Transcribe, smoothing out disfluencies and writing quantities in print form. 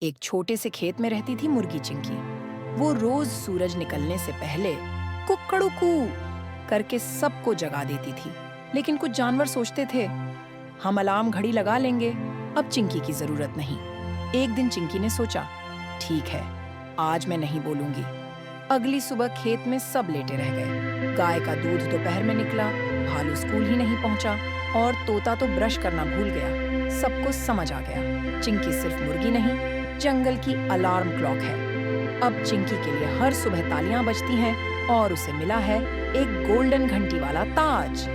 एक छोटे से खेत में रहती थी मुर्गी चिंकी। वो रोज सूरज निकलने से पहले कुकड़ुकू करके सबको जगा देती थी। लेकिन कुछ जानवर सोचते थे, हम अलार्म घड़ी लगा लेंगे, अब चिंकी की जरूरत नहीं। एक दिन चिंकी ने सोचा, ठीक है, आज मैं नहीं बोलूंगी। अगली सुबह खेत में सब लेटे रह गए। गाय का दूध दोपहर में निकला, भालू स्कूल ही नहीं पहुंचा और तोता तो ब्रश करना भूल गया। सबको समझ आ गया, चिंकी सिर्फ मुर्गी नहीं, जंगल की अलार्म क्लॉक है। अब चिंकी के लिए हर सुबह तालियां बजती हैं और उसे मिला है एक गोल्डन घंटी वाला ताज।